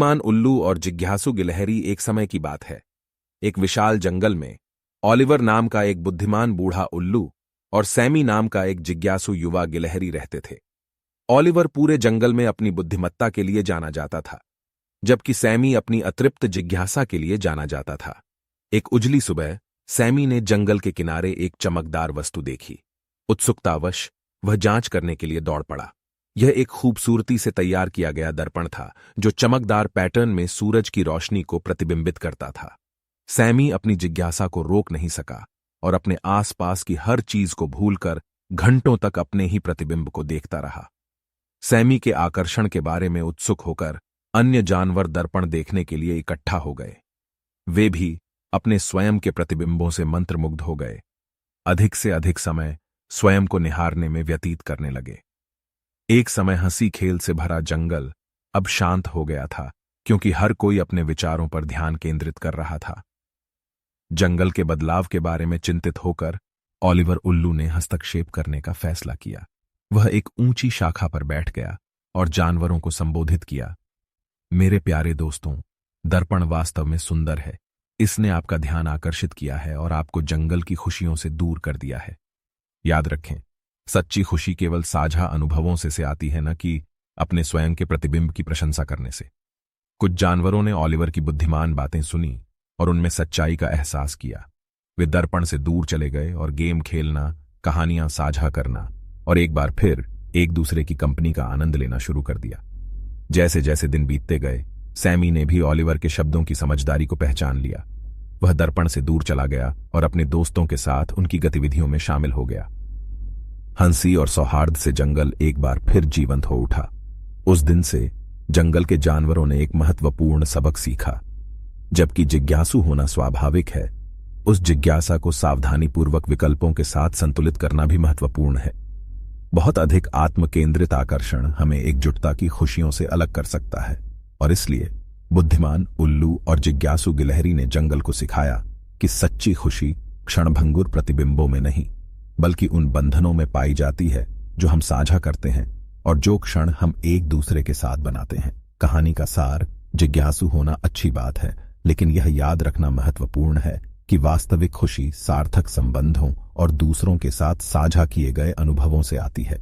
बुद्धिमान उल्लू और जिज्ञासु गिलहरी। एक समय की बात है। एक विशाल जंगल में ओलिवर नाम का एक बुद्धिमान बूढ़ा उल्लू और सैमी नाम का एक जिज्ञासु युवा गिलहरी रहते थे। ओलिवर पूरे जंगल में अपनी बुद्धिमत्ता के लिए जाना जाता था, जबकि सैमी अपनी अतृप्त जिज्ञासा के लिए जाना जाता था। एक उजली सुबह सैमी ने जंगल के किनारे एक चमकदार वस्तु देखी। उत्सुकतावश वह जांच करने के लिए दौड़ पड़ा। यह एक खूबसूरती से तैयार किया गया दर्पण था, जो चमकदार पैटर्न में सूरज की रोशनी को प्रतिबिंबित करता था। सैमी अपनी जिज्ञासा को रोक नहीं सका और अपने आसपास की हर चीज को भूलकर घंटों तक अपने ही प्रतिबिंब को देखता रहा। सैमी के आकर्षण के बारे में उत्सुक होकर अन्य जानवर दर्पण देखने के लिए इकट्ठा हो गए। वे भी अपने स्वयं के प्रतिबिंबों से मंत्रमुग्ध हो गए, अधिक से अधिक समय स्वयं को निहारने में व्यतीत करने लगे। एक समय हंसी खेल से भरा जंगल अब शांत हो गया था, क्योंकि हर कोई अपने विचारों पर ध्यान केंद्रित कर रहा था। जंगल के बदलाव के बारे में चिंतित होकर ओलिवर उल्लू ने हस्तक्षेप करने का फैसला किया। वह एक ऊंची शाखा पर बैठ गया और जानवरों को संबोधित किया। मेरे प्यारे दोस्तों, दर्पण वास्तव में सुंदर है। इसने आपका ध्यान आकर्षित किया है और आपको जंगल की खुशियों से दूर कर दिया है। याद रखें, सच्ची खुशी केवल साझा अनुभवों से आती है, न कि अपने स्वयं के प्रतिबिंब की प्रशंसा करने से। कुछ जानवरों ने ओलिवर की बुद्धिमान बातें सुनी और उनमें सच्चाई का एहसास किया। वे दर्पण से दूर चले गए और गेम खेलना, कहानियां साझा करना और एक बार फिर एक दूसरे की कंपनी का आनंद लेना शुरू कर दिया। जैसे जैसे दिन बीतते गए, सैमी ने भी ओलिवर के शब्दों की समझदारी को पहचान लिया। वह दर्पण से दूर चला गया और अपने दोस्तों के साथ उनकी गतिविधियों में शामिल हो गया। हंसी और सौहार्द से जंगल एक बार फिर जीवंत हो उठा। उस दिन से जंगल के जानवरों ने एक महत्वपूर्ण सबक सीखा। जबकि जिज्ञासु होना स्वाभाविक है, उस जिज्ञासा को सावधानीपूर्वक विकल्पों के साथ संतुलित करना भी महत्वपूर्ण है। बहुत अधिक आत्म केंद्रित आकर्षण हमें एकजुटता की खुशियों से अलग कर सकता है, और इसलिए बुद्धिमान उल्लू और जिज्ञासु गिलहरी ने जंगल को सिखाया कि सच्ची खुशी क्षणभंगुर प्रतिबिंबों में नहीं, बल्कि उन बंधनों में पाई जाती है जो हम साझा करते हैं और जो क्षण हम एक दूसरे के साथ बनाते हैं। कहानी का सार: जिज्ञासु होना अच्छी बात है, लेकिन यह याद रखना महत्वपूर्ण है कि वास्तविक खुशी सार्थक संबंधों और दूसरों के साथ साझा किए गए अनुभवों से आती है।